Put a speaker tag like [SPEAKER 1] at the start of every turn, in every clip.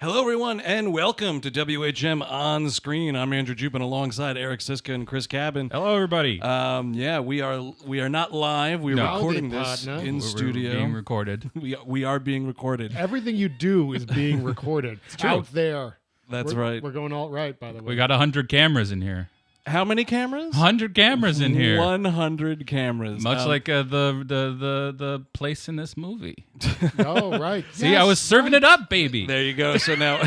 [SPEAKER 1] Hello, everyone, and welcome to WHM On-Screen. I'm Andrew Jupin alongside Eric Siska and Chris Cabin.
[SPEAKER 2] Hello, everybody.
[SPEAKER 1] We are not live. We're recording this in studio.
[SPEAKER 2] We're being recorded.
[SPEAKER 1] We are being recorded.
[SPEAKER 3] Everything you do is being recorded. It's
[SPEAKER 2] true.
[SPEAKER 3] out there.
[SPEAKER 1] That's right.
[SPEAKER 3] We're going all right, by the way.
[SPEAKER 2] We got 100 cameras in here.
[SPEAKER 1] How many cameras?
[SPEAKER 2] 100 cameras in here.
[SPEAKER 1] 100 cameras.
[SPEAKER 2] Much like the place in this movie.
[SPEAKER 3] Oh, right.
[SPEAKER 2] See, I was serving it up, baby.
[SPEAKER 1] There you go. So now,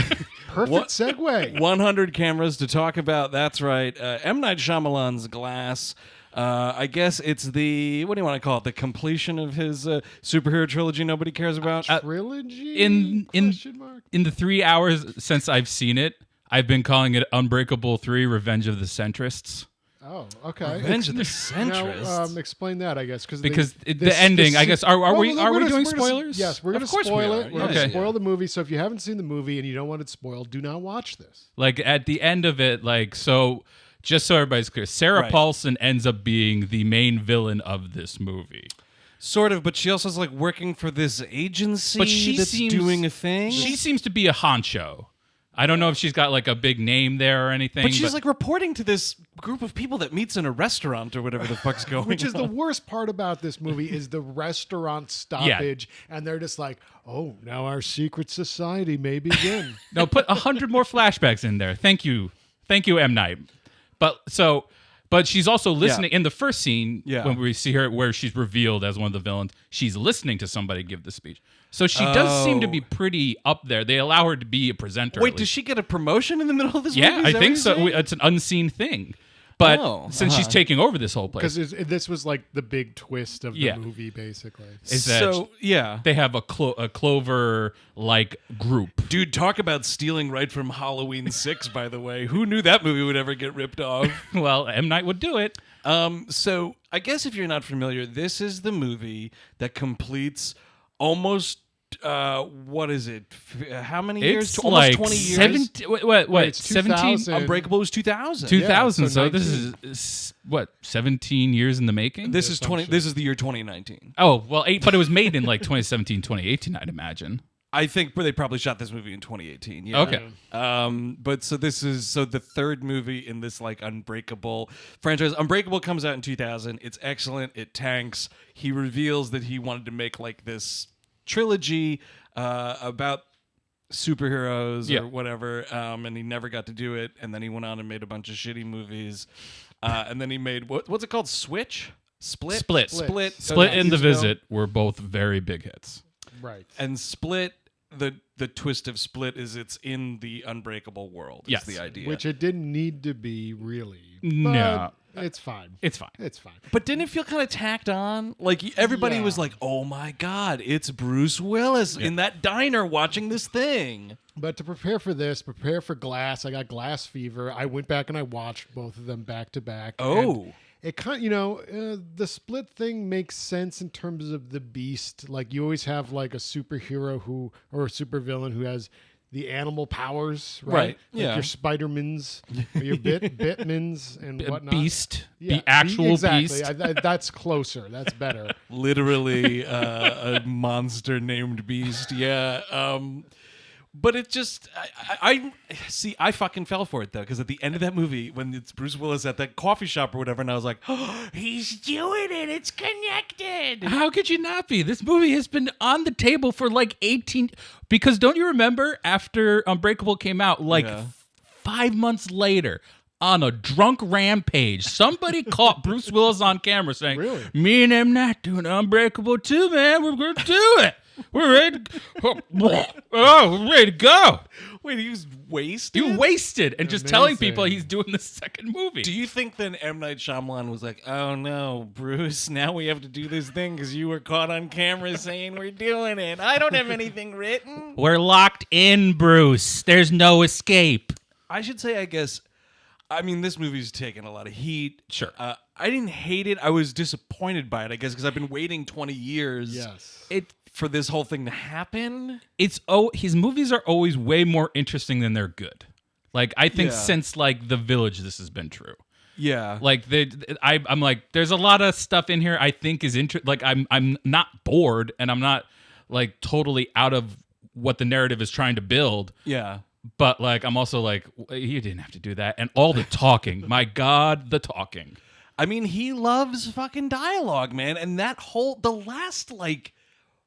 [SPEAKER 3] Perfect segue.
[SPEAKER 1] 100 cameras to talk about. That's right. M Night Shyamalan's Glass. I guess it's the, what do you want to call it? The completion of his superhero trilogy nobody cares about?
[SPEAKER 3] Trilogy?
[SPEAKER 2] In
[SPEAKER 3] Question mark?
[SPEAKER 2] the 3 hours since I've seen it, I've been calling it Unbreakable 3: Revenge of the Centrists.
[SPEAKER 3] Oh, okay.
[SPEAKER 1] Revenge of the Centrists.
[SPEAKER 3] Now, explain that, I guess.
[SPEAKER 2] Because the ending, I guess, are we doing spoilers?
[SPEAKER 3] Yes, we're going to
[SPEAKER 1] course we
[SPEAKER 3] spoil
[SPEAKER 1] are.
[SPEAKER 3] it. We're
[SPEAKER 1] Yeah.
[SPEAKER 3] going to
[SPEAKER 2] Okay.
[SPEAKER 3] spoil the movie. So if you haven't seen the movie and you don't want it spoiled, do not watch this.
[SPEAKER 2] Like, at the end of it, just so everybody's clear, Sarah
[SPEAKER 1] Right.
[SPEAKER 2] Paulson ends up being the main villain of this movie.
[SPEAKER 1] Sort of, but she also is like working for this agency
[SPEAKER 2] But she
[SPEAKER 1] that's
[SPEAKER 2] seems
[SPEAKER 1] doing a thing.
[SPEAKER 2] She seems to be a honcho. I don't know if she's got like a big name there or anything.
[SPEAKER 1] But she's like reporting to this group of people that meets in a restaurant or whatever the fuck's going
[SPEAKER 3] Which is the
[SPEAKER 1] on.
[SPEAKER 3] worst part about this movie is the restaurant stoppage. And they're just like, oh, now our secret society may begin.
[SPEAKER 2] No, put 100 more flashbacks in there. Thank you, M Night. But she's also listening in the first scene when we see her where she's revealed as one of the villains. She's listening to somebody give the speech. So she does seem to be pretty up there. They allow her to be a presenter.
[SPEAKER 1] Wait, does she get a promotion in the middle of this movie?
[SPEAKER 2] Yeah,
[SPEAKER 1] Is
[SPEAKER 2] I
[SPEAKER 1] that
[SPEAKER 2] think
[SPEAKER 1] what
[SPEAKER 2] so.
[SPEAKER 1] you're saying?
[SPEAKER 2] It's an unseen thing. But since she's taking over this whole place,
[SPEAKER 3] Because this was like the big twist of the movie, basically.
[SPEAKER 2] is that
[SPEAKER 1] So, yeah.
[SPEAKER 2] they have a Clover-like group.
[SPEAKER 1] Dude, talk about stealing right from Halloween 6, by the way. Who knew that movie would ever get ripped off?
[SPEAKER 2] Well, M. Night would do it.
[SPEAKER 1] So I guess if you're not familiar, this is the movie that completes almost what is it? How many years?
[SPEAKER 2] It's
[SPEAKER 1] Almost
[SPEAKER 2] like
[SPEAKER 1] 20 years.
[SPEAKER 2] 17. What?
[SPEAKER 3] It's
[SPEAKER 2] 17.
[SPEAKER 3] 2000.
[SPEAKER 1] Unbreakable was 2000.
[SPEAKER 2] 2000.
[SPEAKER 3] Yeah, so
[SPEAKER 2] So this is what? 17 years in the making.
[SPEAKER 1] This is 20. This is the year 2019.
[SPEAKER 2] Oh well, but it was made in like 2017, 2018, I'd imagine.
[SPEAKER 1] I think they probably shot this movie in 2018. Yeah.
[SPEAKER 2] Okay.
[SPEAKER 1] But so this is the third movie in this like Unbreakable franchise. Unbreakable comes out in 2000. It's excellent. It tanks. He reveals that he wanted to make like this trilogy about superheroes or whatever, and he never got to do it. And then he went on and made a bunch of shitty movies. And then he made what's it called? Split.
[SPEAKER 2] Split
[SPEAKER 1] Okay.
[SPEAKER 2] and The Visit were both very big hits.
[SPEAKER 3] Right.
[SPEAKER 1] And Split. The twist of Split is it's in the Unbreakable world.
[SPEAKER 2] Yes.
[SPEAKER 1] Is the idea.
[SPEAKER 3] Which it didn't need to be, really.
[SPEAKER 2] No.
[SPEAKER 3] But it's fine.
[SPEAKER 2] It's fine.
[SPEAKER 3] It's fine.
[SPEAKER 1] But didn't it feel kind of tacked on? Like everybody was like, "Oh my God, it's Bruce Willis in that diner watching this thing."
[SPEAKER 3] But to prepare for this, prepare for Glass, I got Glass fever. I went back and I watched both of them back to back.
[SPEAKER 1] Oh.
[SPEAKER 3] And it kind the Split thing makes sense in terms of the beast. Like you always have like a superhero or a supervillain who has the animal powers, right?
[SPEAKER 1] Right,
[SPEAKER 3] Like
[SPEAKER 1] yeah.
[SPEAKER 3] your Spider-Mans, or your Bitmans and whatnot.
[SPEAKER 2] Beast,
[SPEAKER 3] Yeah,
[SPEAKER 2] the actual
[SPEAKER 3] exactly.
[SPEAKER 2] beast.
[SPEAKER 3] That's closer. That's better.
[SPEAKER 1] Literally a monster named Beast. Yeah. But it just, I see. I fucking fell for it though, because at the end of that movie, when it's Bruce Willis at that coffee shop or whatever, and I was like, "Oh, he's doing it! It's connected."
[SPEAKER 2] How could you not be? This movie has been on the table for like 18. Because don't you remember after Unbreakable came out, like 5 months later, on a drunk rampage, somebody caught Bruce Willis on camera saying,
[SPEAKER 3] Really?
[SPEAKER 2] "Me and M Night doing Unbreakable 2, man. We're going to do it. We're ready. We're ready to go."
[SPEAKER 1] Wait, he was wasted.
[SPEAKER 2] You wasted and just telling
[SPEAKER 3] Amazing.
[SPEAKER 2] people he's doing the second movie.
[SPEAKER 1] Do you think then M Night Shyamalan was like, "Oh no, Bruce, now we have to do this thing because you were caught on camera saying we're doing it. I don't have anything written."
[SPEAKER 2] We're locked in, Bruce. There's no escape.
[SPEAKER 1] I should say, I guess. I mean, this movie's taken a lot of heat.
[SPEAKER 2] Sure.
[SPEAKER 1] I didn't hate it. I was disappointed by it, I guess, because I've been waiting 20 years
[SPEAKER 3] Yes.
[SPEAKER 1] for this whole thing to happen.
[SPEAKER 2] His movies are always way more interesting than they're good. Like I think
[SPEAKER 1] Yeah.
[SPEAKER 2] since like The Village, this has been true.
[SPEAKER 1] Yeah.
[SPEAKER 2] Like I'm like, there's a lot of stuff in here I think is like I'm not bored and I'm not like totally out of what the narrative is trying to build.
[SPEAKER 1] Yeah.
[SPEAKER 2] But like, I'm also like, you didn't have to do that. And all the talking, my God, the talking.
[SPEAKER 1] I mean, he loves fucking dialogue, man. And the last like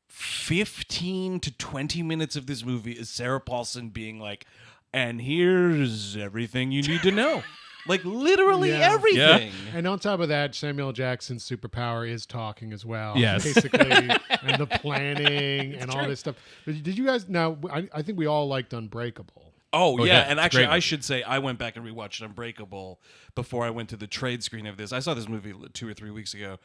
[SPEAKER 1] 15 to 20 minutes of this movie is Sarah Paulson being like, and here's everything you need to know. Like literally everything.
[SPEAKER 3] Yeah. And on top of that, Samuel Jackson's superpower is talking as well.
[SPEAKER 2] Yes.
[SPEAKER 3] Basically, and the planning and all this stuff. Did you guys, now, I think we all liked Unbreakable.
[SPEAKER 1] Oh, yeah. And
[SPEAKER 2] it's
[SPEAKER 1] actually,
[SPEAKER 2] great.
[SPEAKER 1] I should say, I went back and rewatched Unbreakable before I went to the trade screen of this. I saw this movie 2 or 3 weeks ago.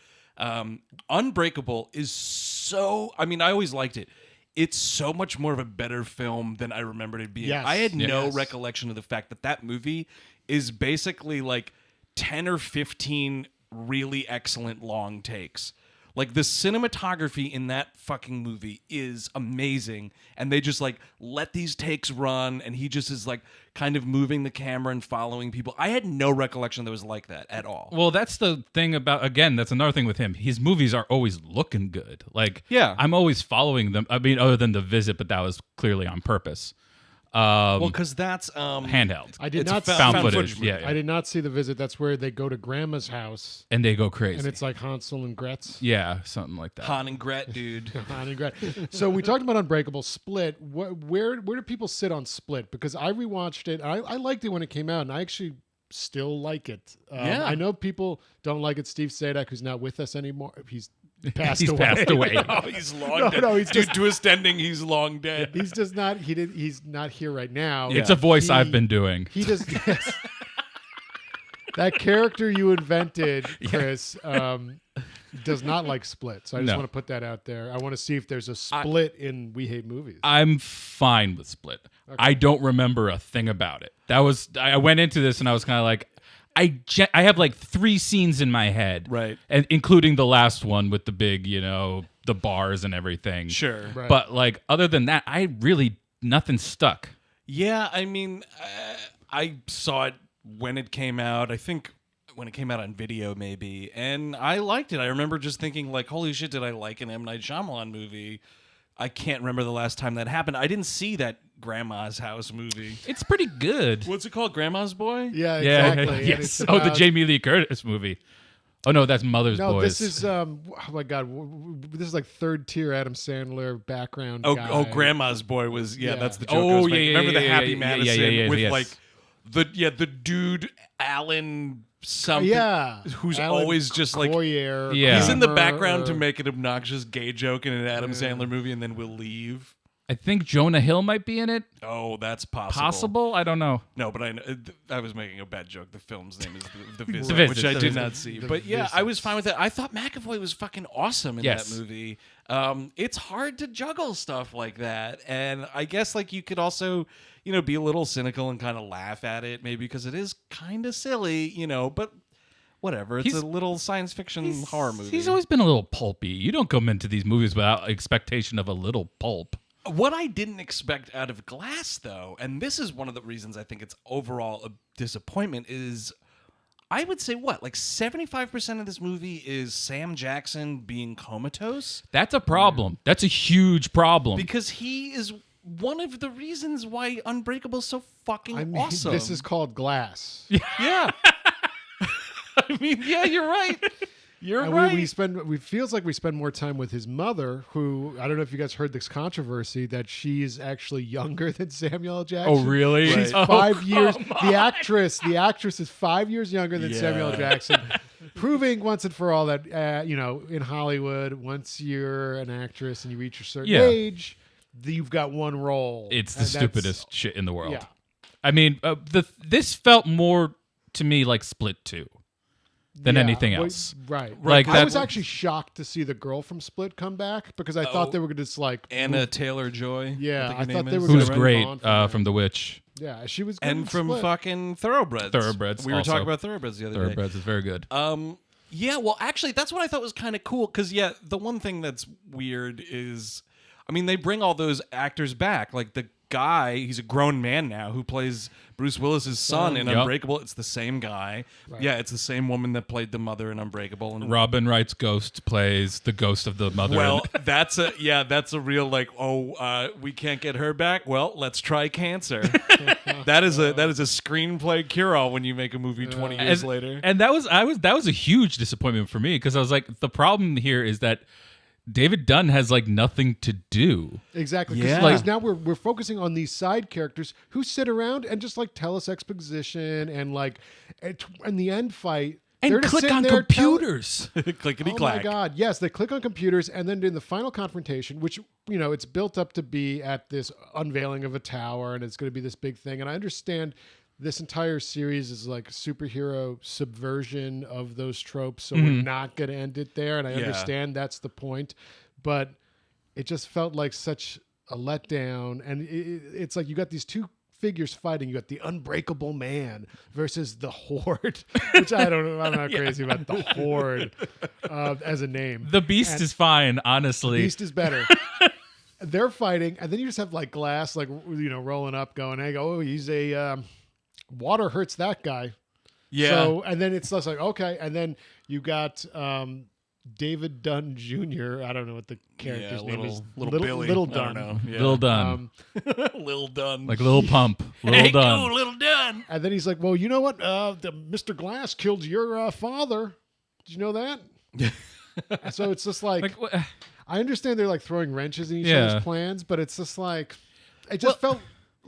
[SPEAKER 1] Unbreakable is so, I mean, I always liked it. It's so much more of a better film than I remembered it being.
[SPEAKER 3] Yes.
[SPEAKER 1] I had no
[SPEAKER 3] Yes.
[SPEAKER 1] recollection of the fact that movie is basically like 10 or 15 really excellent long takes. Like the cinematography in that fucking movie is amazing, and they just like let these takes run, and he just is like kind of moving the camera and following people. I had no recollection that was like that at all.
[SPEAKER 2] Well, that's the thing about, again, that's another thing with him. His movies are always looking good. Like,
[SPEAKER 1] Yeah.
[SPEAKER 2] I'm always following them. I mean, other than The Visit, but that was clearly on purpose.
[SPEAKER 1] Well, because that's
[SPEAKER 2] Handheld.
[SPEAKER 3] I did
[SPEAKER 1] It's
[SPEAKER 3] not
[SPEAKER 2] Found
[SPEAKER 3] see,
[SPEAKER 2] footage.
[SPEAKER 1] movie.
[SPEAKER 2] Yeah.
[SPEAKER 3] I did not see The Visit. That's where they go to Grandma's house,
[SPEAKER 2] And they go crazy.
[SPEAKER 3] and it's like Hansel and Gretel.
[SPEAKER 2] yeah, something like that.
[SPEAKER 1] Han and Gret, dude.
[SPEAKER 3] Han and Gretel. So we talked about Unbreakable. Split. Where do people sit on Split? Because I rewatched it. I liked it when it came out, and I actually still like it.
[SPEAKER 1] Yeah.
[SPEAKER 3] I know people don't like it. Steve Sadak, who's not with us anymore, he's passed
[SPEAKER 2] He's
[SPEAKER 3] away.
[SPEAKER 2] passed away.
[SPEAKER 1] Oh, he's long dead.
[SPEAKER 3] no, he's
[SPEAKER 1] Dude,
[SPEAKER 3] just-
[SPEAKER 1] twist ending, he's long dead.
[SPEAKER 3] He's just not. He's not here right now.
[SPEAKER 2] It's a voice
[SPEAKER 3] He-
[SPEAKER 2] I've been doing.
[SPEAKER 3] He just yes. That character you invented, Chris, does not like Split. So I just
[SPEAKER 2] No.
[SPEAKER 3] want to put that out there. I want to see if there's a Split in We Hate Movies.
[SPEAKER 2] I'm fine with Split. I don't remember a thing about it. I went into this and I was kind of like, I have like 3 scenes in my head,
[SPEAKER 1] Right.
[SPEAKER 2] and including the last one with the big, the bars and everything.
[SPEAKER 1] Sure.
[SPEAKER 3] Right.
[SPEAKER 2] But like, other than that, nothing stuck.
[SPEAKER 1] Yeah, I mean, I saw it when it came out. I think when it came out on video, maybe, and I liked it. I remember just thinking, like, holy shit, did I like an M Night Shyamalan movie? I can't remember the last time that happened. I didn't see that Grandma's House movie.
[SPEAKER 2] It's pretty good.
[SPEAKER 1] What's it called? Grandma's Boy?
[SPEAKER 3] yeah,
[SPEAKER 2] Yeah.
[SPEAKER 3] exactly. And
[SPEAKER 2] Yes.
[SPEAKER 3] it's
[SPEAKER 2] Oh, the
[SPEAKER 3] about-
[SPEAKER 2] Jamie Lee Curtis movie. Oh no, that's Mother's
[SPEAKER 3] No,
[SPEAKER 2] Boys.
[SPEAKER 3] this is oh my god, this is like third tier Adam Sandler background.
[SPEAKER 1] Oh,
[SPEAKER 3] guy.
[SPEAKER 1] Grandma's Boy was
[SPEAKER 3] Yeah.
[SPEAKER 1] that's the joke. I
[SPEAKER 2] Oh,
[SPEAKER 1] was
[SPEAKER 2] yeah,
[SPEAKER 1] making.
[SPEAKER 2] yeah,
[SPEAKER 1] Remember the
[SPEAKER 2] yeah,
[SPEAKER 1] Happy
[SPEAKER 2] yeah,
[SPEAKER 1] Madison
[SPEAKER 2] yeah,
[SPEAKER 1] with
[SPEAKER 2] yes.
[SPEAKER 1] like the dude Alan something.
[SPEAKER 3] Yeah,
[SPEAKER 1] who's
[SPEAKER 3] Alan
[SPEAKER 1] always just like
[SPEAKER 3] Coyer,
[SPEAKER 2] Yeah.
[SPEAKER 1] he's in the
[SPEAKER 3] Kramer,
[SPEAKER 1] background to
[SPEAKER 3] or-
[SPEAKER 1] make an obnoxious gay joke in an Adam Sandler movie, and then we'll leave.
[SPEAKER 2] I think Jonah Hill might be in it.
[SPEAKER 1] Oh, that's possible.
[SPEAKER 2] Possible? I don't know.
[SPEAKER 1] No, but I was making a bad joke. The film's name is The Visit,
[SPEAKER 2] The Visit,
[SPEAKER 1] which I
[SPEAKER 2] The
[SPEAKER 1] did
[SPEAKER 2] Visit.
[SPEAKER 1] not see.
[SPEAKER 3] The
[SPEAKER 1] But yeah, I was
[SPEAKER 3] Visit.
[SPEAKER 1] fine with it. I thought McAvoy was fucking awesome in
[SPEAKER 2] Yes.
[SPEAKER 1] that movie. It's hard to juggle stuff like that, and I guess like you could also, be a little cynical and kind of laugh at it, maybe because it is kind of silly, but. Whatever. It's
[SPEAKER 2] He's-
[SPEAKER 1] a little science fiction horror movie.
[SPEAKER 2] He's always been a little pulpy. You don't come into these movies without expectation of a little pulp.
[SPEAKER 1] What I didn't expect out of Glass, though, and this is one of the reasons I think it's overall a disappointment, is I would say like 75% of this movie is Sam Jackson being comatose,
[SPEAKER 2] That's a problem. That's a huge problem.
[SPEAKER 1] because he is one of the reasons why Unbreakable is so fucking
[SPEAKER 3] I mean,
[SPEAKER 1] awesome.
[SPEAKER 3] this is called Glass.
[SPEAKER 1] yeah. I mean, yeah, you're right. You're
[SPEAKER 3] And
[SPEAKER 1] right.
[SPEAKER 3] we feels like we spend more time with his mother, who I don't know if you guys heard this controversy that she is actually younger than Samuel L. Jackson.
[SPEAKER 2] Oh, really?
[SPEAKER 3] She's
[SPEAKER 2] Right.
[SPEAKER 3] 5 years. The actress is 5 years younger than
[SPEAKER 1] Yeah.
[SPEAKER 3] Samuel L. Jackson, proving once and for all that in Hollywood, once you're an actress and you reach a certain
[SPEAKER 2] Yeah.
[SPEAKER 3] age, you've got one role.
[SPEAKER 2] It's the
[SPEAKER 3] And that's-
[SPEAKER 2] stupidest shit in the world.
[SPEAKER 3] Yeah.
[SPEAKER 2] I mean, this felt more to me like Split 2 than
[SPEAKER 3] Yeah,
[SPEAKER 2] anything
[SPEAKER 3] well,
[SPEAKER 2] else.
[SPEAKER 3] Right.
[SPEAKER 2] Like
[SPEAKER 3] I
[SPEAKER 2] that-
[SPEAKER 3] was actually shocked to see the girl from Split come back because I thought they were going to just like
[SPEAKER 1] Anna Taylor-Joy.
[SPEAKER 3] Yeah,
[SPEAKER 1] think
[SPEAKER 3] I
[SPEAKER 1] her
[SPEAKER 3] thought
[SPEAKER 1] name
[SPEAKER 3] they
[SPEAKER 1] is.
[SPEAKER 3] were
[SPEAKER 2] Who's
[SPEAKER 3] gonna
[SPEAKER 2] great
[SPEAKER 3] move on
[SPEAKER 2] from The Witch.
[SPEAKER 3] Yeah, she was good in
[SPEAKER 1] And from
[SPEAKER 3] Split.
[SPEAKER 1] fucking Thoroughbreds.
[SPEAKER 2] Thoroughbreds
[SPEAKER 1] We were
[SPEAKER 2] also.
[SPEAKER 1] talking about Thoroughbreds the other day.
[SPEAKER 2] Thoroughbreds is very good.
[SPEAKER 1] Yeah, well, actually, that's what I thought was kind of cool. Because, the one thing that's weird is, I mean, they bring all those actors back. Like, the guy, he's a grown man now, who plays Bruce Willis's son in
[SPEAKER 2] Yep.
[SPEAKER 1] Unbreakable. It's the same guy.
[SPEAKER 3] Right.
[SPEAKER 1] Yeah, it's the same woman that played the mother in Unbreakable. And
[SPEAKER 2] Robin Wright's ghost plays the ghost of the mother.
[SPEAKER 1] well, that's a real like, we can't get her back. Well, let's try cancer. that is a screenplay cure-all when you make a movie 20 years later.
[SPEAKER 2] And that was a huge disappointment for me because I was like, the problem here is that David Dunn has like nothing to do.
[SPEAKER 3] Exactly.
[SPEAKER 1] Yeah.
[SPEAKER 3] Because now we're focusing on these side characters who sit around and just like tell us exposition and like in the end fight.
[SPEAKER 2] And
[SPEAKER 3] they're just
[SPEAKER 2] click
[SPEAKER 3] sitting
[SPEAKER 2] on
[SPEAKER 3] there
[SPEAKER 2] computers.
[SPEAKER 1] Clickety
[SPEAKER 3] Oh
[SPEAKER 1] clack.
[SPEAKER 3] my God! Yes, they click on computers, and then in the final confrontation, which it's built up to be at this unveiling of a tower, and it's going to be this big thing. And I understand this entire series is like superhero subversion of those tropes, so we're not going to end it there. And I understand that's the point, but it just felt like such a letdown. And it's like you got these two figures fighting. You got the Unbreakable Man versus the Horde, which I don't know. I'm not crazy about the Horde as a name.
[SPEAKER 2] The Beast is fine, honestly.
[SPEAKER 3] Beast is better. They're fighting, and then you just have like Glass, like rolling up, going, "Hey, he's a water hurts that guy."
[SPEAKER 1] Yeah.
[SPEAKER 3] So, and then it's just like okay, and then you got David Dunn Jr. I don't know what the character's name is.
[SPEAKER 1] Little Billy.
[SPEAKER 3] Little
[SPEAKER 1] I don't
[SPEAKER 3] Dunn.
[SPEAKER 1] know. Yeah.
[SPEAKER 2] Lil Dunn.
[SPEAKER 1] Lil Dunn.
[SPEAKER 2] Like Lil Pump. Lil Dunn.
[SPEAKER 1] Little Dunn.
[SPEAKER 3] And then he's like, "Well, you know what? The Mr. Glass killed your father. Did you know that?" So it's just like I understand they're like throwing wrenches in each other's plans, but it's just like it just felt.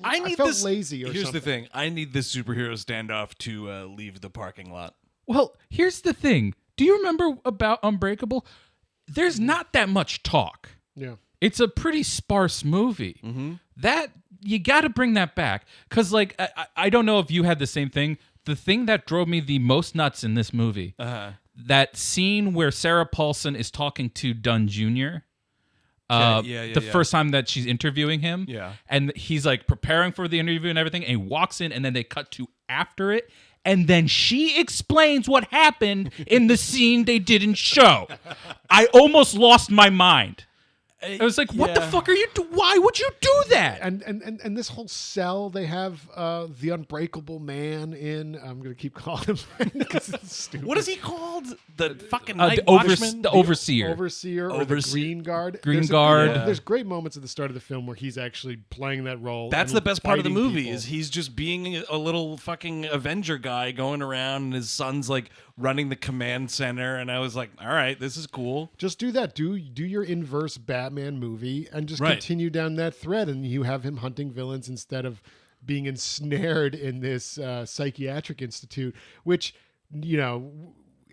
[SPEAKER 3] I felt lazy.
[SPEAKER 1] Here's the thing: I need this superhero standoff to leave the parking lot.
[SPEAKER 2] Well, here's the thing. Do you remember about Unbreakable? There's not that much talk.
[SPEAKER 3] Yeah.
[SPEAKER 2] It's a pretty sparse movie.
[SPEAKER 1] Mm-hmm.
[SPEAKER 2] That you got to bring that back because, like, I don't know if you had the same thing. The thing that drove me the most nuts in this movie, that scene where Sarah Paulson is talking to Dunn Jr. The first time that she's interviewing him, and he's like preparing for the interview and everything, and he walks in, and then they cut to after it. And then she explains what happened in the scene they didn't show. I almost lost my mind. I was like, what the fuck are you doing? Why would you do that?
[SPEAKER 3] And this whole cell, they have the Unbreakable Man in. I'm going to keep calling him because it's stupid.
[SPEAKER 1] What is he called? The fucking night
[SPEAKER 2] the
[SPEAKER 1] watchman?
[SPEAKER 2] the overseer.
[SPEAKER 3] Overseer or the Green Guard.
[SPEAKER 2] Green Guard.
[SPEAKER 3] There's great moments at the start of the film where he's actually playing that role.
[SPEAKER 1] That's
[SPEAKER 3] and
[SPEAKER 1] the best part of the
[SPEAKER 3] fighting
[SPEAKER 1] movie
[SPEAKER 3] people.
[SPEAKER 1] is he's just being a little fucking Avenger guy going around, and his son's like running the command center. And I was like, all right, this is cool.
[SPEAKER 3] Just do that. Do your inverse Batman movie and just continue down that thread, and you have him hunting villains instead of being ensnared in this psychiatric institute, which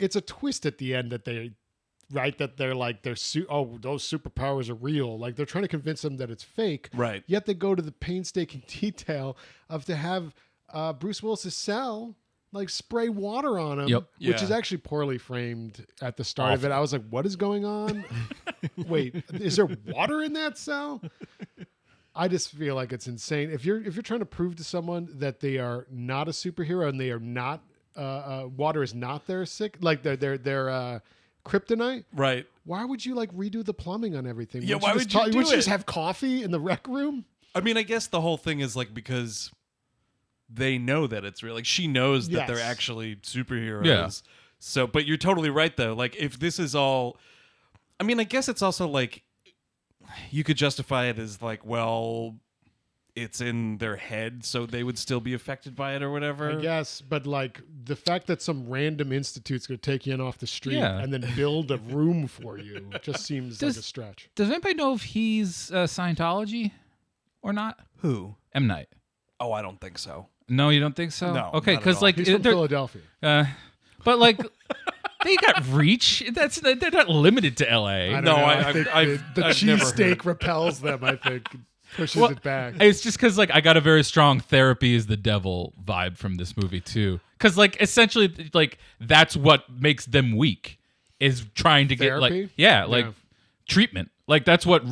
[SPEAKER 3] it's a twist at the end that they're like those superpowers are real. Like they're trying to convince them that it's fake.
[SPEAKER 1] Right.
[SPEAKER 3] Yet they go to the painstaking detail of to have Bruce Willis's cell like spray water on him, which is actually poorly framed at the start of it. I was like, what is going on? Wait, is there water in that cell? I just feel like it's insane. If you're trying to prove to someone that they are not a superhero and they are not water is not their kryptonite,
[SPEAKER 1] right?
[SPEAKER 3] Why would you like redo the plumbing on everything?
[SPEAKER 1] Yeah, why would you do
[SPEAKER 3] Would you
[SPEAKER 1] it?
[SPEAKER 3] just have coffee in the rec room?
[SPEAKER 1] I mean, I guess the whole thing is like because they know that it's real. Like she knows that they're actually superheroes.
[SPEAKER 2] Yeah.
[SPEAKER 1] So, but you're totally right though. Like if this is all, I mean, I guess it's also like you could justify it as like, well, it's in their head, so they would still be affected by it or whatever.
[SPEAKER 3] I guess, but like the fact that some random institute's going to take you in off the street and then build a room for you just seems like a stretch.
[SPEAKER 2] Does anybody know if he's Scientology or not?
[SPEAKER 1] Who?
[SPEAKER 2] M. Night.
[SPEAKER 1] Oh, I don't think so.
[SPEAKER 2] No, you don't think so?
[SPEAKER 1] No,
[SPEAKER 2] Okay,
[SPEAKER 1] not at
[SPEAKER 2] because
[SPEAKER 1] all.
[SPEAKER 2] like
[SPEAKER 3] He's from Philadelphia.
[SPEAKER 2] but like they got reach. They're not limited to L.A.
[SPEAKER 3] I don't know. I think the
[SPEAKER 1] I've never
[SPEAKER 3] cheesesteak repels them, I think. Pushes it back.
[SPEAKER 2] It's just because like I got a very strong therapy is the devil vibe from this movie too. Because like essentially like that's what makes them weak is trying to
[SPEAKER 3] Therapy?
[SPEAKER 2] get like treatment. Like that's what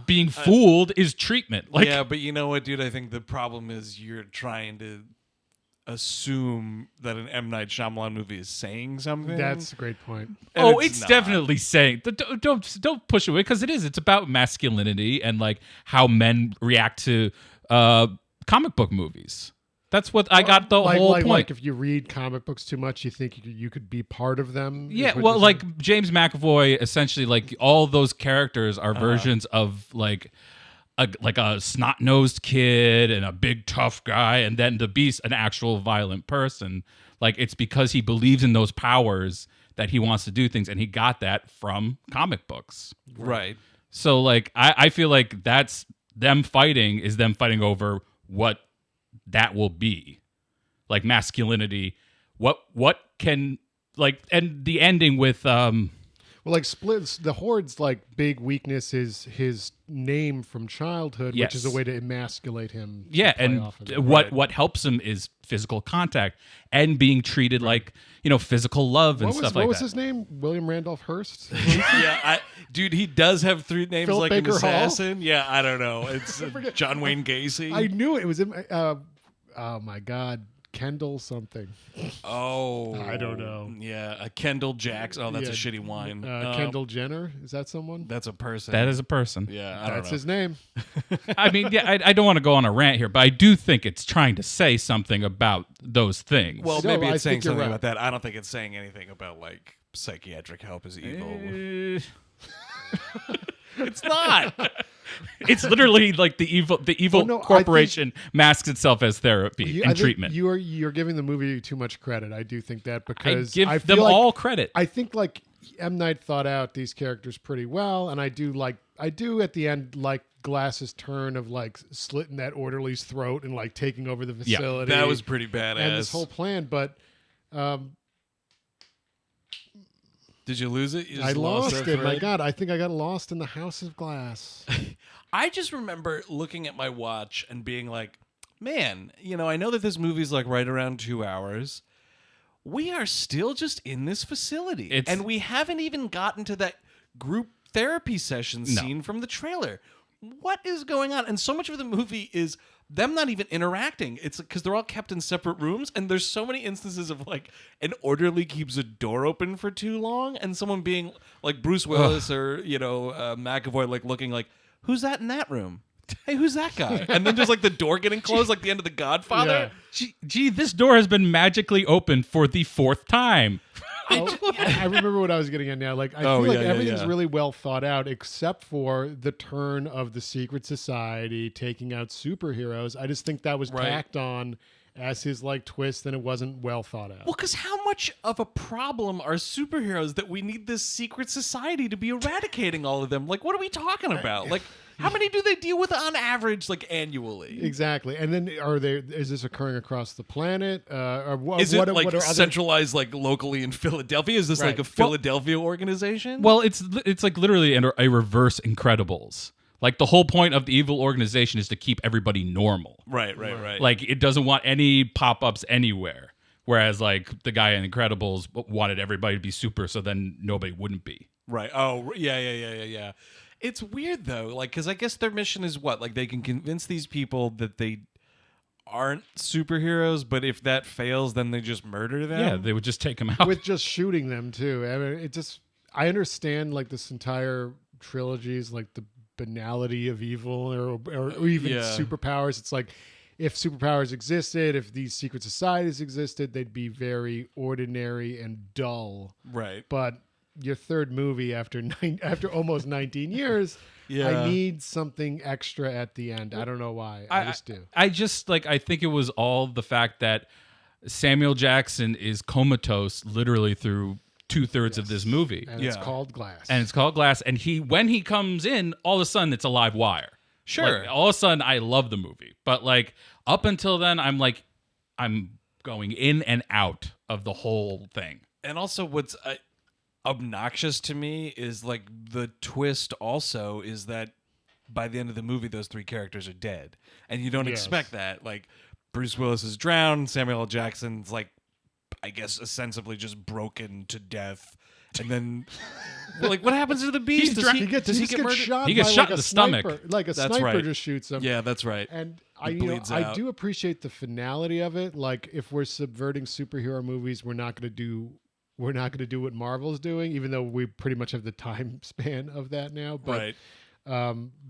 [SPEAKER 2] being fooled is treatment. Like
[SPEAKER 1] yeah, but you know what, dude? I think the problem is you're trying to assume that an M Night Shyamalan movie is saying something.
[SPEAKER 3] That's a great point.
[SPEAKER 1] And
[SPEAKER 2] it's
[SPEAKER 1] not.
[SPEAKER 2] definitely saying don't push away because it is. It's about masculinity and like how men react to comic book movies. That's what I got the whole point.
[SPEAKER 3] Like if you read comic books too much, you think you could be part of them.
[SPEAKER 2] Yeah, well, like James McAvoy, essentially, like all those characters are versions of like a snot-nosed kid and a big tough guy, and then the Beast, an actual violent person. Like it's because he believes in those powers that he wants to do things, and he got that from comic books.
[SPEAKER 1] Right.
[SPEAKER 2] So like I feel like that's them fighting over what that will be. Like masculinity. What can like and the ending with
[SPEAKER 3] well, like Splits, the Horde's like big weakness is his name from childhood,
[SPEAKER 2] Yes.
[SPEAKER 3] which is a way to emasculate him.
[SPEAKER 2] yeah,
[SPEAKER 3] play
[SPEAKER 2] and
[SPEAKER 3] off of it.
[SPEAKER 2] what helps him is physical contact and being treated like, physical love and stuff like that.
[SPEAKER 3] What was his name? William Randolph Hearst?
[SPEAKER 1] Yeah, dude, he does have 3 names
[SPEAKER 3] Philip
[SPEAKER 1] like
[SPEAKER 3] Baker
[SPEAKER 1] an
[SPEAKER 3] Hall?
[SPEAKER 1] assassin. Yeah, I don't know. It's John Wayne Gacy.
[SPEAKER 3] I knew it was in. Oh my God, Kendall something.
[SPEAKER 1] Oh,
[SPEAKER 3] I don't know.
[SPEAKER 1] Yeah, a Kendall Jackson. Oh, that's a
[SPEAKER 3] Yeah,
[SPEAKER 1] shitty wine.
[SPEAKER 3] Kendall Jenner, is that someone?
[SPEAKER 1] That's a person.
[SPEAKER 2] That is a person.
[SPEAKER 1] Yeah, I don't
[SPEAKER 3] That's
[SPEAKER 1] know.
[SPEAKER 3] his name.
[SPEAKER 2] I mean, yeah, I don't want to go on a rant here, but I do think it's trying to say something about those things.
[SPEAKER 1] Well,
[SPEAKER 3] No,
[SPEAKER 1] maybe
[SPEAKER 3] I
[SPEAKER 1] it's saying
[SPEAKER 3] think you're
[SPEAKER 1] something
[SPEAKER 3] right.
[SPEAKER 1] about that. I don't think it's saying anything about like psychiatric help is evil. It's not.
[SPEAKER 2] It's literally like the evil
[SPEAKER 3] no, I
[SPEAKER 2] corporation masks itself as therapy
[SPEAKER 3] I
[SPEAKER 2] and
[SPEAKER 3] think
[SPEAKER 2] treatment.
[SPEAKER 3] You're giving the movie too much credit. I do think that because
[SPEAKER 2] give
[SPEAKER 3] I
[SPEAKER 2] them
[SPEAKER 3] feel like,
[SPEAKER 2] all credit.
[SPEAKER 3] I think like M. Night thought out these characters pretty well, and I do at the end like Glass's turn of like slitting that orderly's throat and like taking over the facility.
[SPEAKER 1] That was pretty badass.
[SPEAKER 3] and this whole plan, but
[SPEAKER 1] Did you lose it? You
[SPEAKER 3] I
[SPEAKER 1] just
[SPEAKER 3] lost
[SPEAKER 1] that
[SPEAKER 3] it. My
[SPEAKER 1] thread?
[SPEAKER 3] God, I think I got lost in the House of Glass.
[SPEAKER 1] I just remember looking at my watch and being like, man, I know that this movie's like right around 2 hours. We are still just in this facility. And we haven't even gotten to that group therapy session scene from the trailer. What is going on? And so much of the movie is them not even interacting. It's because they're all kept in separate rooms, and there's so many instances of like an orderly keeps a door open for too long, and someone being like Bruce Willis or McAvoy like looking like, who's that in that room? Hey, who's that guy? And then there's like the door getting closed, like the end of The Godfather.
[SPEAKER 3] Yeah.
[SPEAKER 2] Gee, this door has been magically opened for the 4th time.
[SPEAKER 3] I remember what I was getting at now. Like I feel like everything's really well thought out, except for the turn of the secret society taking out superheroes. I just think that was tacked on as his like twist, and it wasn't well thought out.
[SPEAKER 1] Well, because how much of a problem are superheroes that we need this secret society to be eradicating all of them? Like, what are we talking about? Like, how many do they deal with on average, like annually?
[SPEAKER 3] Exactly. And then is this occurring across the planet? Or
[SPEAKER 1] Is it like
[SPEAKER 3] what are
[SPEAKER 1] centralized, like locally in Philadelphia? Is this like a Philadelphia organization?
[SPEAKER 2] Well, it's like literally a reverse Incredibles. Like the whole point of the evil organization is to keep everybody normal.
[SPEAKER 1] Right.
[SPEAKER 2] Like it doesn't want any pop-ups anywhere. Whereas like the guy in Incredibles wanted everybody to be super, so then nobody wouldn't be.
[SPEAKER 1] Right. Oh, yeah. It's weird though, like because I guess their mission is what, like they can convince these people that they aren't superheroes, but if that fails, then they just murder them.
[SPEAKER 2] Yeah, they would just take them out
[SPEAKER 3] with just shooting them too. I mean, I understand like this entire trilogy's like the banality of evil or even superpowers. It's like if superpowers existed, if these secret societies existed, they'd be very ordinary and dull.
[SPEAKER 1] Right.
[SPEAKER 3] But your third movie after almost 19 years, I need something extra at the end. I don't know why. I just do.
[SPEAKER 2] I think it was all the fact that Samuel Jackson is comatose literally through 2/3 of this movie.
[SPEAKER 3] And it's called Glass.
[SPEAKER 2] And when he comes in, all of a sudden it's a live wire.
[SPEAKER 1] Sure.
[SPEAKER 2] Like, all of a sudden I love the movie. But like up until then, I'm going in and out of the whole thing.
[SPEAKER 1] And also what's obnoxious to me is like the twist also is that by the end of the movie, those 3 characters are dead. And you don't expect that. Like Bruce Willis is drowned. Samuel L. Jackson's like, I guess, ostensibly just broken to death. And then, like, what happens to the beast?
[SPEAKER 2] He's
[SPEAKER 1] Does he
[SPEAKER 3] He
[SPEAKER 1] get
[SPEAKER 3] gets
[SPEAKER 1] murdered?
[SPEAKER 3] shot.
[SPEAKER 2] He gets
[SPEAKER 3] by,
[SPEAKER 2] shot
[SPEAKER 3] like,
[SPEAKER 2] in
[SPEAKER 3] a
[SPEAKER 2] the stomach.
[SPEAKER 3] sniper. Like a
[SPEAKER 1] That's
[SPEAKER 3] sniper
[SPEAKER 1] right.
[SPEAKER 3] just shoots him.
[SPEAKER 1] Yeah, that's right.
[SPEAKER 3] And
[SPEAKER 1] It bleeds
[SPEAKER 3] I
[SPEAKER 1] out.
[SPEAKER 3] do appreciate the finality of it. Like, if we're subverting superhero movies, we're not going to do what Marvel's doing, even though we pretty much have the time span of that now. But,
[SPEAKER 1] Right.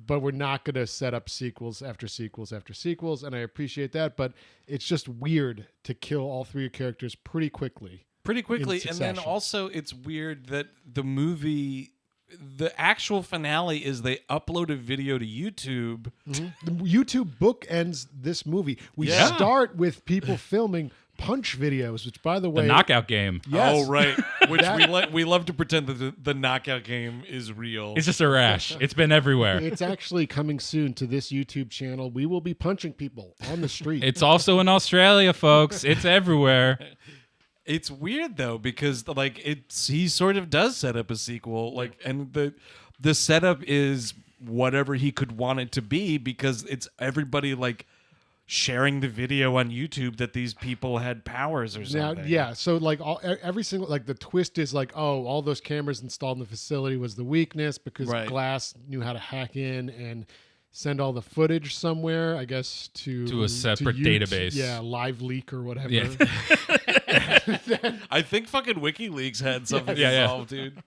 [SPEAKER 3] But we're not going to set up sequels after sequels after sequels, and I appreciate that. But it's just weird to kill all three characters pretty quickly.
[SPEAKER 1] Pretty quickly.
[SPEAKER 3] in
[SPEAKER 1] And then
[SPEAKER 3] succession.
[SPEAKER 1] also, it's weird that the movie, the actual finale is they upload a video to YouTube.
[SPEAKER 3] The YouTube bookends this movie. We
[SPEAKER 1] Yeah.
[SPEAKER 3] start with people filming punch videos, which, by the way,
[SPEAKER 2] The knockout game.
[SPEAKER 3] yes,
[SPEAKER 1] Oh, right. Which we love to pretend that the knockout game is real.
[SPEAKER 2] It's just a rash. It's been everywhere.
[SPEAKER 3] it's actually coming soon to this YouTube channel. We will be punching people on the street.
[SPEAKER 2] It's also in Australia, folks. It's everywhere.
[SPEAKER 1] It's weird though because like he sort of does set up a sequel, like, and the setup is whatever he could want it to be because it's everybody like sharing the video on YouTube that these people had powers or
[SPEAKER 3] Now,
[SPEAKER 1] something.
[SPEAKER 3] yeah. So like every single, like, the twist is like, oh, all those cameras installed in the facility was the weakness because
[SPEAKER 1] Right.
[SPEAKER 3] Glass knew how to hack in and send all the footage somewhere, I guess, to
[SPEAKER 2] a separate database.
[SPEAKER 3] Yeah, Live Leak or whatever.
[SPEAKER 2] Yeah.
[SPEAKER 1] I think fucking WikiLeaks had something
[SPEAKER 2] Yeah, yeah.
[SPEAKER 1] involved, dude.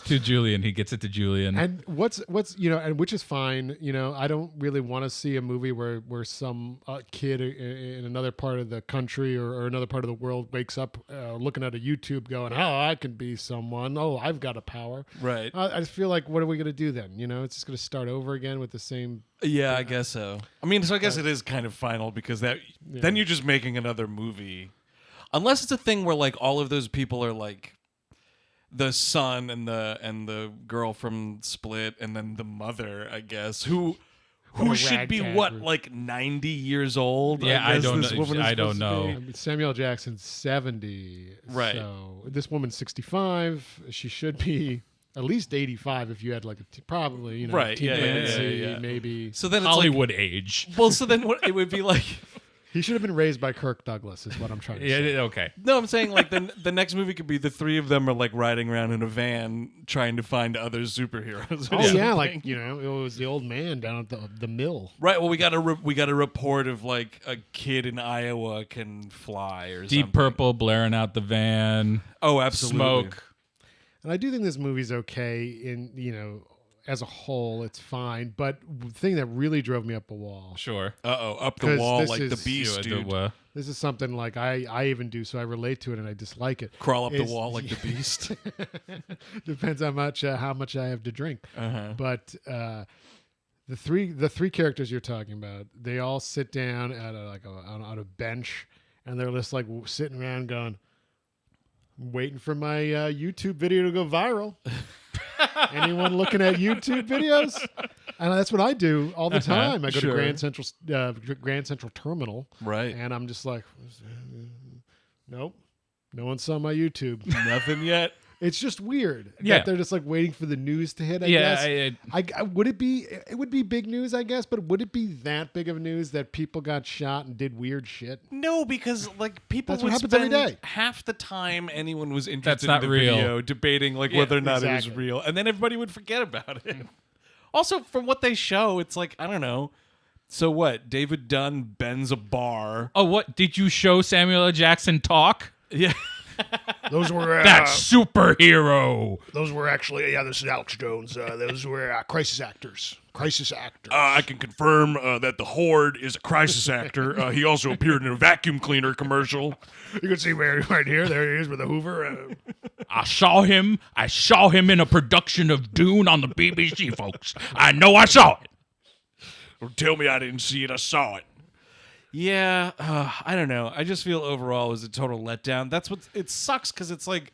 [SPEAKER 2] To Julian. He gets it to Julian.
[SPEAKER 3] And what's and which is fine. I don't really want to see a movie where some kid in another part of the country or another part of the world wakes up looking at a YouTube going, oh, I can be someone. Oh, I've got a power.
[SPEAKER 1] Right.
[SPEAKER 3] I just feel like, what are we going to do then? It's just going to start over again with the same.
[SPEAKER 1] Yeah, I guess so. I mean, so I guess it is kind of final because then you're just making another movie. Unless it's a thing where like all of those people are like the son and the girl from Split and then the mother, I guess, who
[SPEAKER 3] a
[SPEAKER 1] should be
[SPEAKER 3] ragtag
[SPEAKER 1] what,
[SPEAKER 3] group.
[SPEAKER 1] like 90 years old?
[SPEAKER 2] Yeah, I
[SPEAKER 1] guess
[SPEAKER 2] don't
[SPEAKER 1] this
[SPEAKER 2] know.
[SPEAKER 1] woman is
[SPEAKER 2] I don't
[SPEAKER 1] supposed to
[SPEAKER 2] know.
[SPEAKER 1] be.
[SPEAKER 3] Samuel Jackson's 70.
[SPEAKER 1] Right.
[SPEAKER 3] So this woman's 65. She should be at least 85 if you had like probably,
[SPEAKER 1] Right,
[SPEAKER 3] teen
[SPEAKER 1] yeah, yeah,
[SPEAKER 3] pregnancy,
[SPEAKER 1] yeah.
[SPEAKER 3] maybe.
[SPEAKER 1] So then it's
[SPEAKER 2] Hollywood age.
[SPEAKER 1] like, well, so then what it would be like.
[SPEAKER 3] He should have been raised by Kirk Douglas, is what I'm trying to say.
[SPEAKER 2] Yeah, okay.
[SPEAKER 1] No, I'm saying like the next movie could be the three of them are like riding around in a van trying to find other superheroes. or
[SPEAKER 3] Oh yeah,
[SPEAKER 1] something.
[SPEAKER 3] like it was the old man down at the mill.
[SPEAKER 1] Right. Well, we got a report of like a kid in Iowa can fly or
[SPEAKER 2] Deep
[SPEAKER 1] something.
[SPEAKER 2] Purple blaring out the van.
[SPEAKER 1] Oh, absolutely.
[SPEAKER 2] Smoke.
[SPEAKER 3] And I do think this movie's okay in as a whole, it's fine. But the thing that really drove me up a wall.
[SPEAKER 2] Sure.
[SPEAKER 1] Up the
[SPEAKER 3] 'Cause
[SPEAKER 1] wall
[SPEAKER 3] this
[SPEAKER 1] like the
[SPEAKER 3] is-
[SPEAKER 1] beast, dude.
[SPEAKER 3] This is something like I even do, so I relate to it and I dislike it.
[SPEAKER 1] Crawl up the
[SPEAKER 3] Is-
[SPEAKER 1] wall like the beast.
[SPEAKER 3] Depends how much I have to drink.
[SPEAKER 1] Uh-huh.
[SPEAKER 3] But the three characters you're talking about, they all sit down at on a bench, and they're just like sitting around going, waiting for my YouTube video to go viral. Anyone looking at YouTube videos? And that's what I do all the time. I go
[SPEAKER 1] Sure.
[SPEAKER 3] to Grand Central Terminal,
[SPEAKER 1] Right.
[SPEAKER 3] and I'm just like, nope, no one saw my YouTube.
[SPEAKER 1] Nothing yet.
[SPEAKER 3] It's just weird.
[SPEAKER 2] Yeah.
[SPEAKER 3] That they're just like waiting for the news to hit. I
[SPEAKER 2] Yeah,
[SPEAKER 3] guess. It would be big news, I guess, but would it be that big of news that people got shot and did weird shit?
[SPEAKER 1] No, because like people
[SPEAKER 3] That's what
[SPEAKER 1] would
[SPEAKER 3] happens every
[SPEAKER 1] spend
[SPEAKER 3] day.
[SPEAKER 1] half the time anyone was
[SPEAKER 2] That's
[SPEAKER 1] interested
[SPEAKER 2] not
[SPEAKER 1] in the
[SPEAKER 2] real.
[SPEAKER 1] video debating like whether or not it was
[SPEAKER 3] exactly.
[SPEAKER 1] real, and then everybody would forget about it. Also, from what they show, it's like I don't know. So what? David Dunn bends a bar.
[SPEAKER 2] Oh, what? Did you show Samuel L. Jackson talk?
[SPEAKER 1] Yeah.
[SPEAKER 3] Those were
[SPEAKER 2] That superhero.
[SPEAKER 3] those were actually this is Alex Jones. Those were crisis actors. Crisis actors.
[SPEAKER 1] I can confirm that the Horde is a crisis actor. He also appeared in a vacuum cleaner commercial.
[SPEAKER 3] You can see right here. There he is with a Hoover.
[SPEAKER 2] I saw him in a production of Dune on the BBC, folks. I know I saw it.
[SPEAKER 1] Or tell me I didn't see it. I saw it. Yeah, I don't know. I just feel overall it was a total letdown. That's what it sucks because it's like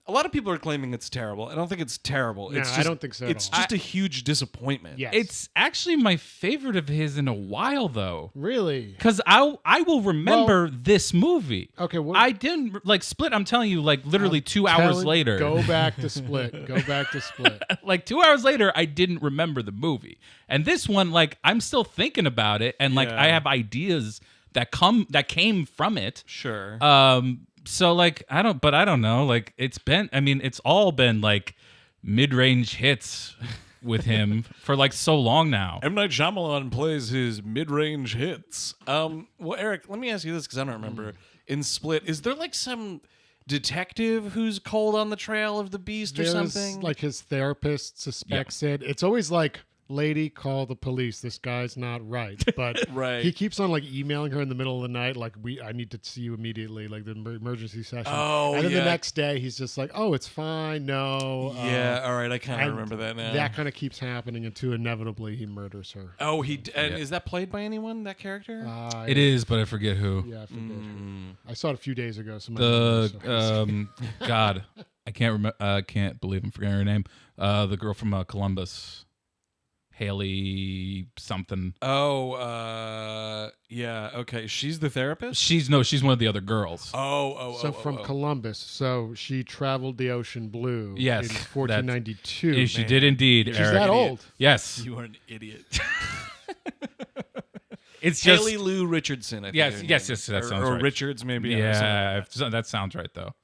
[SPEAKER 1] a lot of people are claiming it's terrible. I don't think it's terrible.
[SPEAKER 3] No,
[SPEAKER 1] It's
[SPEAKER 3] I
[SPEAKER 1] just,
[SPEAKER 3] don't think so at
[SPEAKER 1] It's
[SPEAKER 3] all.
[SPEAKER 1] just a huge disappointment.
[SPEAKER 3] Yes.
[SPEAKER 2] It's actually my favorite of his in a while, though.
[SPEAKER 3] really
[SPEAKER 2] Because I will remember this movie.
[SPEAKER 3] okay. What,
[SPEAKER 2] I didn't like Split. I'm telling you, like literally 2 hours later.
[SPEAKER 3] Go back to Split. Go back to Split.
[SPEAKER 2] Like 2 hours later, I didn't remember the movie. And this one, like I'm still thinking about it, and like
[SPEAKER 1] Yeah.
[SPEAKER 2] I have ideas that came from it.
[SPEAKER 1] Sure.
[SPEAKER 2] So like I don't know. Like it's all been like mid-range hits with him for like so long now.
[SPEAKER 1] M Night Shyamalan plays his mid-range hits. Well, Eric, let me ask you this because I don't remember. In Split, is there like some detective who's cold on the trail of the beast or something?
[SPEAKER 3] Like his therapist suspects it. It's always like, lady, call the police. This guy's not right. But
[SPEAKER 1] Right.
[SPEAKER 3] he keeps on like emailing her in the middle of the night, like I need to see you immediately, like the emergency session.
[SPEAKER 1] Oh,
[SPEAKER 3] and then
[SPEAKER 1] yeah.
[SPEAKER 3] the next day he's just like, oh, it's fine. No.
[SPEAKER 1] Yeah, all right, I kind of
[SPEAKER 3] and
[SPEAKER 1] remember that now.
[SPEAKER 3] That kind of keeps happening until inevitably he murders her.
[SPEAKER 1] Oh, is that played by anyone? That character?
[SPEAKER 2] It is, but I forget who.
[SPEAKER 3] Yeah, I forget who. I saw it a few days ago. So
[SPEAKER 2] God, I can't remember. I can't believe I'm forgetting her name. The girl from Columbus. Haley something.
[SPEAKER 1] Oh, yeah. Okay, she's the therapist.
[SPEAKER 2] She's one of the other girls.
[SPEAKER 3] So from Columbus. So she traveled the ocean blue.
[SPEAKER 2] Yes,
[SPEAKER 3] in 1492.
[SPEAKER 2] She did indeed.
[SPEAKER 3] She's
[SPEAKER 2] Eric.
[SPEAKER 3] that old.
[SPEAKER 2] Yes,
[SPEAKER 1] You are an idiot.
[SPEAKER 2] it's just
[SPEAKER 1] Haley Lou Richardson. I think
[SPEAKER 2] yes,
[SPEAKER 1] her
[SPEAKER 2] yes,
[SPEAKER 1] name.
[SPEAKER 2] yes. That sounds
[SPEAKER 1] or
[SPEAKER 2] right.
[SPEAKER 1] Richards, maybe.
[SPEAKER 2] Yeah, that sounds right though.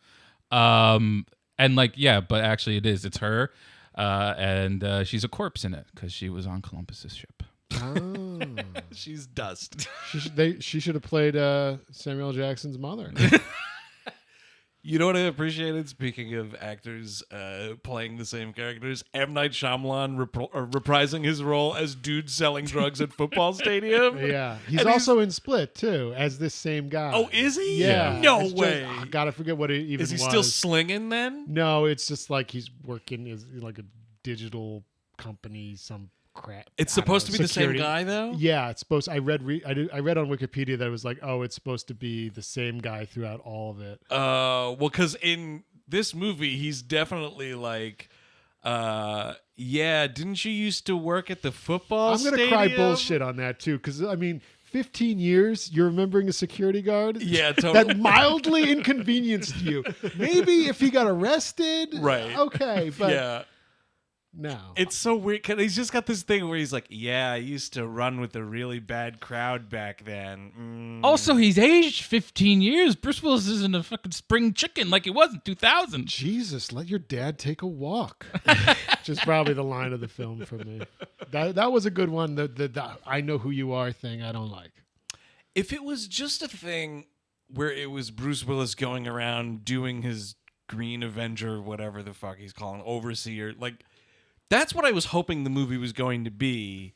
[SPEAKER 2] And like but actually it is. It's her. And she's a corpse in it because she was on Columbus's ship.
[SPEAKER 3] Oh.
[SPEAKER 1] She's dust.
[SPEAKER 3] She should have played Samuel Jackson's mother.
[SPEAKER 1] You know what I appreciated? Speaking of actors playing the same characters, M. Night Shyamalan reprising his role as dude selling drugs at football stadium.
[SPEAKER 3] Yeah, he's also in Split too, as this same guy.
[SPEAKER 1] Oh, is he?
[SPEAKER 3] Yeah.
[SPEAKER 1] No
[SPEAKER 3] It's
[SPEAKER 1] way.
[SPEAKER 3] I gotta forget what it even was.
[SPEAKER 1] Is he still slinging then?
[SPEAKER 3] No, it's just like he's working as like a digital company, some crap.
[SPEAKER 1] It's supposed to be the same
[SPEAKER 3] security.
[SPEAKER 1] guy though?
[SPEAKER 3] Yeah, it's supposed. I read on Wikipedia that it was like, oh, it's supposed to be the same guy throughout all of it.
[SPEAKER 1] Well, because in this movie, he's definitely like, didn't you used to work at the football stadium?
[SPEAKER 3] I'm gonna cry bullshit on that too, because I mean, 15 years, you're remembering a security guard?
[SPEAKER 1] Yeah, totally.
[SPEAKER 3] That mildly inconvenienced you. Maybe if he got arrested,
[SPEAKER 1] Right.
[SPEAKER 3] okay, but
[SPEAKER 1] Yeah.
[SPEAKER 3] no.
[SPEAKER 1] It's so weird because he's just got this thing where he's like, yeah, I used to run with a really bad crowd back then.
[SPEAKER 2] Also, he's aged 15 years. Bruce Willis isn't a fucking spring chicken like he was in 2000.
[SPEAKER 3] Jesus, let your dad take a walk. Which is probably the line of the film for me. That was a good one. The I know who you are thing I don't like.
[SPEAKER 1] If it was just a thing where it was Bruce Willis going around doing his Green Avenger, whatever the fuck he's calling, overseer, like, that's what I was hoping the movie was going to be.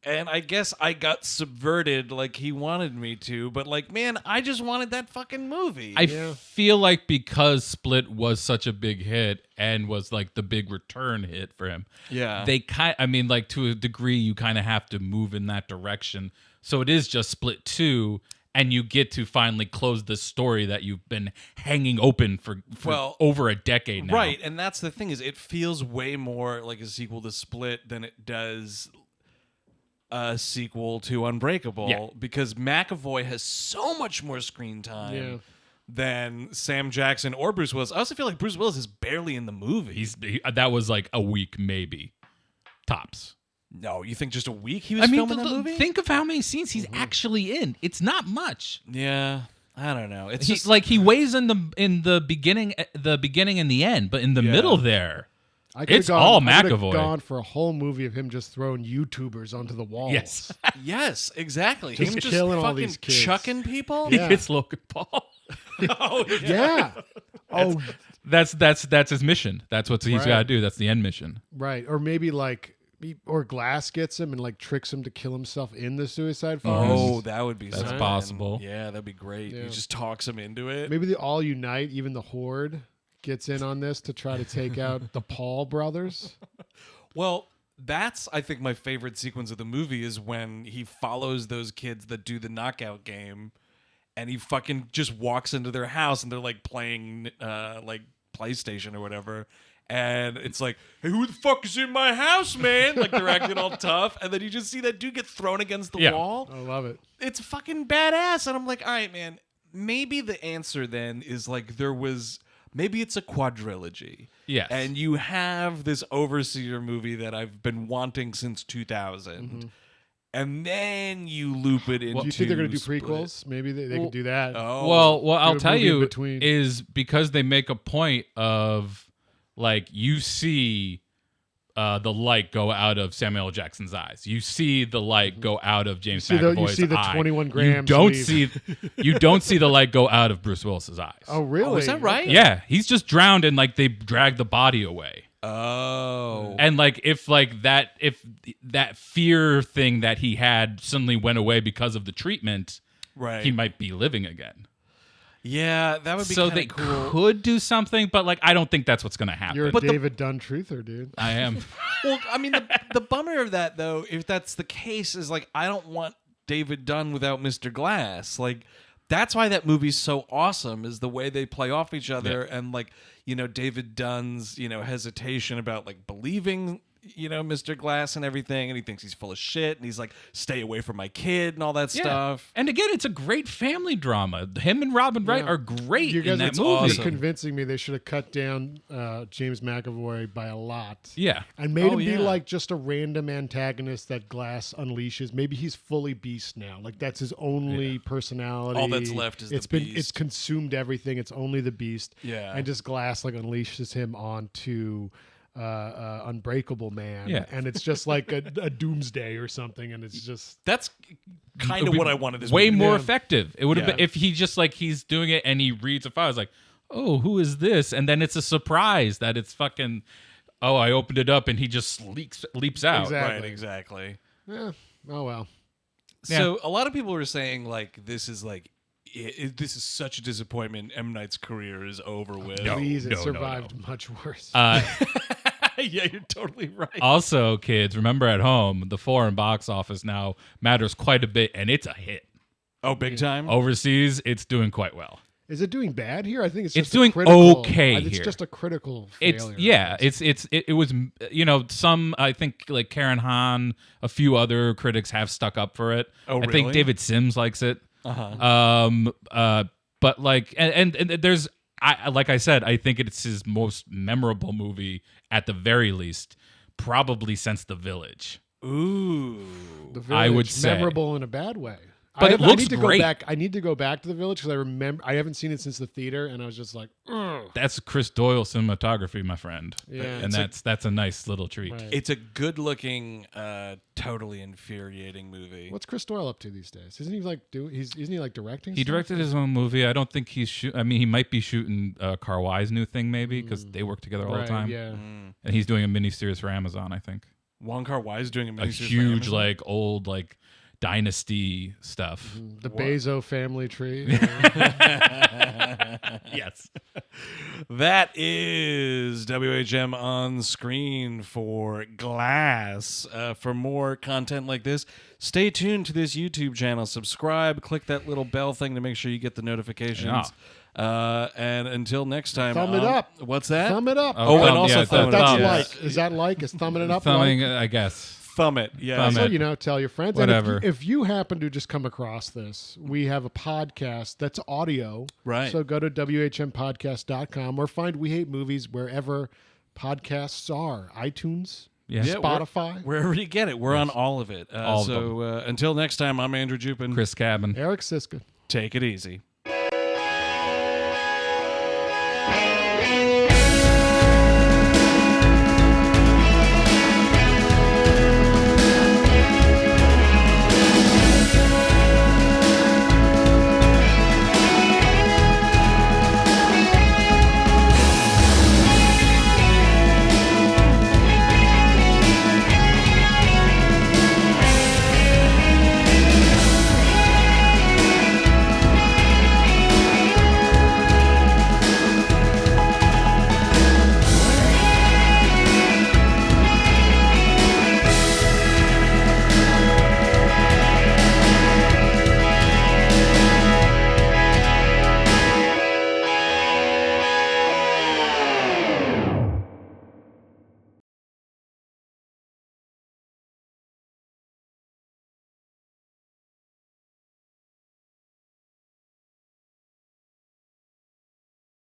[SPEAKER 1] And I guess I got subverted like he wanted me to. But, like, man, I just wanted that fucking movie.
[SPEAKER 2] I feel like because Split was such a big hit and was like the big return hit for him.
[SPEAKER 1] Yeah.
[SPEAKER 2] Like to a degree, you kind of have to move in that direction. So it is just Split 2. And you get to finally close this story that you've been hanging open for over a decade now.
[SPEAKER 1] Right, and that's the thing is it feels way more like a sequel to Split than it does a sequel to Unbreakable because McAvoy has so much more screen time than Sam Jackson or Bruce Willis. I also feel like Bruce Willis is barely in the movie.
[SPEAKER 2] That was like a week maybe, tops.
[SPEAKER 1] No, you think just a week he was filming that movie?
[SPEAKER 2] Think of how many scenes he's actually in. It's not much.
[SPEAKER 1] Yeah, I don't know. It's
[SPEAKER 2] just like he weighs in the beginning and the end, but in the middle there, it's all McAvoy.
[SPEAKER 3] Gone for a whole movie of him just throwing YouTubers onto the walls.
[SPEAKER 2] Yes,
[SPEAKER 1] yes, exactly.
[SPEAKER 3] Just
[SPEAKER 1] him just
[SPEAKER 3] killing all
[SPEAKER 1] fucking
[SPEAKER 3] these kids.
[SPEAKER 1] chucking people.
[SPEAKER 2] He gets Logan Paul.
[SPEAKER 1] Oh
[SPEAKER 3] yeah. Oh,
[SPEAKER 2] that's his mission. That's what he's got to do. That's the end mission.
[SPEAKER 3] Right, or maybe like. Or Glass gets him and like tricks him to kill himself in the suicide forest.
[SPEAKER 1] Oh, that would be
[SPEAKER 2] that's
[SPEAKER 1] something.
[SPEAKER 2] possible.
[SPEAKER 1] Yeah, that'd be great.
[SPEAKER 3] Yeah.
[SPEAKER 1] He just talks him into it.
[SPEAKER 3] Maybe they all unite. Even the Horde gets in on this to try to take out the Paul brothers.
[SPEAKER 1] Well, that's I think my favorite sequence of the movie is when he follows those kids that do the knockout game, and he fucking just walks into their house and they're like playing like PlayStation or whatever. And it's like, hey, who the fuck is in my house, man? Like they're acting all tough. And then you just see that dude get thrown against the wall.
[SPEAKER 3] I love it.
[SPEAKER 1] It's fucking badass. And I'm like, all right, man, maybe the answer then is like maybe it's a quadrilogy.
[SPEAKER 2] Yes.
[SPEAKER 1] And you have this Overseer movie that I've been wanting since 2000. and then you loop it into.
[SPEAKER 3] Do you think they're going to do
[SPEAKER 1] Split.
[SPEAKER 3] prequels? Maybe they could do that.
[SPEAKER 1] Oh.
[SPEAKER 2] Well, I'll
[SPEAKER 3] Do a
[SPEAKER 2] tell
[SPEAKER 3] movie
[SPEAKER 2] you
[SPEAKER 3] between-
[SPEAKER 2] is because they make a point of like you see the light go out of Samuel L. Jackson's eyes. You see the light go out of James McAvoy's
[SPEAKER 3] you see the
[SPEAKER 2] eye.
[SPEAKER 3] 21
[SPEAKER 2] You
[SPEAKER 3] grams
[SPEAKER 2] don't
[SPEAKER 3] leave.
[SPEAKER 2] you don't see the light go out of Bruce Willis's eyes.
[SPEAKER 3] Oh, really?
[SPEAKER 1] Oh, is that right?
[SPEAKER 2] Yeah, he's just drowned and like they drag the body away.
[SPEAKER 1] Oh.
[SPEAKER 2] And like if that fear thing that he had suddenly went away because of the treatment,
[SPEAKER 1] Right.
[SPEAKER 2] he might be living again.
[SPEAKER 1] Yeah, that would be
[SPEAKER 2] So
[SPEAKER 1] kinda
[SPEAKER 2] they
[SPEAKER 1] cool.
[SPEAKER 2] could do something, but like I don't think that's what's going to happen.
[SPEAKER 3] You're a
[SPEAKER 1] But the-
[SPEAKER 3] David Dunn truther, dude.
[SPEAKER 2] I am.
[SPEAKER 1] Well, I mean, the bummer of that, though, if that's the case, is like, I don't want David Dunn without Mr. Glass. Like, that's why that movie's so awesome, is the way they play off each other and, like, David Dunn's, hesitation about, like, believing, Mr. Glass and everything, and he thinks he's full of shit, and he's like, stay away from my kid and all that stuff.
[SPEAKER 2] And again, it's a great family drama. Him and Robin Wright are great
[SPEAKER 3] You guys
[SPEAKER 2] in that
[SPEAKER 3] are
[SPEAKER 2] movie.
[SPEAKER 1] awesome.
[SPEAKER 3] convincing me they should have cut down James McAvoy by a lot.
[SPEAKER 2] Yeah.
[SPEAKER 3] And made him be
[SPEAKER 1] yeah.
[SPEAKER 3] like just a random antagonist that Glass unleashes. Maybe he's fully beast now. Like that's his only personality.
[SPEAKER 1] All that's left is the
[SPEAKER 3] It's
[SPEAKER 1] beast.
[SPEAKER 3] consumed everything. It's only the beast.
[SPEAKER 1] Yeah.
[SPEAKER 3] And just Glass like unleashes him onto Unbreakable Man.
[SPEAKER 2] Yeah.
[SPEAKER 3] And it's just like a doomsday or something. And it's just
[SPEAKER 1] That's kind
[SPEAKER 2] It'd
[SPEAKER 1] of
[SPEAKER 2] be
[SPEAKER 1] what I wanted this
[SPEAKER 2] way
[SPEAKER 1] movie.
[SPEAKER 2] more
[SPEAKER 3] Yeah.
[SPEAKER 2] effective. It would have
[SPEAKER 1] Yeah.
[SPEAKER 2] been if he just like he's doing it and he reads a file. It's like, oh, who is this? And then it's a surprise that it's fucking. Oh, I opened it up and he just leaps out.
[SPEAKER 3] Exactly.
[SPEAKER 1] Right, exactly.
[SPEAKER 3] oh well.
[SPEAKER 1] So a lot of people were saying, like, this is like, this is such a disappointment. M. Night's career is over with.
[SPEAKER 2] No.
[SPEAKER 3] Please, it
[SPEAKER 2] no,
[SPEAKER 3] survived much worse.
[SPEAKER 1] Yeah, you're totally right.
[SPEAKER 2] Also, kids, remember at home, the foreign box office now matters quite a bit, and it's a hit.
[SPEAKER 1] Oh, big time?
[SPEAKER 2] Overseas, it's doing quite well.
[SPEAKER 3] Is it doing bad here? I think it's
[SPEAKER 2] It's
[SPEAKER 3] just
[SPEAKER 2] doing
[SPEAKER 3] a critical,
[SPEAKER 2] okay
[SPEAKER 3] It's
[SPEAKER 2] here.
[SPEAKER 3] just a critical
[SPEAKER 2] It's
[SPEAKER 3] failure.
[SPEAKER 2] it was some I think like Karen Hahn, a few other critics have stuck up for it.
[SPEAKER 1] Oh,
[SPEAKER 2] I think
[SPEAKER 1] really?
[SPEAKER 2] David Sims likes it.
[SPEAKER 1] Uh-huh.
[SPEAKER 2] But like and there's like I said, I think it's his most memorable movie at the very least, probably since The Village.
[SPEAKER 1] Ooh.
[SPEAKER 3] The
[SPEAKER 2] I would
[SPEAKER 3] Village,
[SPEAKER 2] say.
[SPEAKER 3] memorable in a bad way.
[SPEAKER 2] But it looks
[SPEAKER 3] I need to
[SPEAKER 2] great.
[SPEAKER 3] Go back. I need to go back to The Village because I remember I haven't seen it since the theater, and I was just like, ugh.
[SPEAKER 2] That's Chris Doyle cinematography, my friend.
[SPEAKER 3] Yeah.
[SPEAKER 2] And that's a nice little treat.
[SPEAKER 3] Right.
[SPEAKER 1] It's a good-looking, totally infuriating movie.
[SPEAKER 3] What's Chris Doyle up to these days? Isn't he like isn't he like directing?
[SPEAKER 2] He
[SPEAKER 3] stuff?
[SPEAKER 2] directed his own movie. I don't think he's I mean, he might be shooting Carwai's new thing, maybe, because they work together all the
[SPEAKER 3] Right,
[SPEAKER 2] time.
[SPEAKER 3] Yeah.
[SPEAKER 2] And he's doing a miniseries for Amazon, I think.
[SPEAKER 1] Wong Kar-wai is doing a
[SPEAKER 2] A
[SPEAKER 1] miniseries for
[SPEAKER 2] huge,
[SPEAKER 1] Amazon?
[SPEAKER 2] like, old, like, dynasty stuff.
[SPEAKER 3] The Bezo family tree.
[SPEAKER 2] Yes.
[SPEAKER 1] That is WHM on screen for Glass. For more content like this, stay tuned to this YouTube channel. Subscribe, click that little bell thing to make sure you get the notifications. And until next time,
[SPEAKER 3] Thumb it up.
[SPEAKER 1] What's that?
[SPEAKER 3] Thumb it up.
[SPEAKER 1] Oh, and also thumb it
[SPEAKER 3] That's
[SPEAKER 1] up.
[SPEAKER 3] like. Is that like? Is thumbing it up?
[SPEAKER 2] Thumbing,
[SPEAKER 3] like?
[SPEAKER 2] I guess.
[SPEAKER 1] Thumb it. Yeah.
[SPEAKER 2] Thumb
[SPEAKER 3] So,
[SPEAKER 2] it.
[SPEAKER 3] tell your friends.
[SPEAKER 2] Whatever.
[SPEAKER 3] And if you happen to just come across this, we have a podcast that's audio.
[SPEAKER 1] Right.
[SPEAKER 3] So go to WHMpodcast.com or find We Hate Movies wherever podcasts are. iTunes,
[SPEAKER 2] Yeah.
[SPEAKER 1] Yeah,
[SPEAKER 3] Spotify.
[SPEAKER 1] Wherever you get it, we're on all of it.
[SPEAKER 2] All of
[SPEAKER 1] so until next time, I'm Andrew Jupin.
[SPEAKER 2] Chris Cabin.
[SPEAKER 3] Eric Siska.
[SPEAKER 1] Take it easy.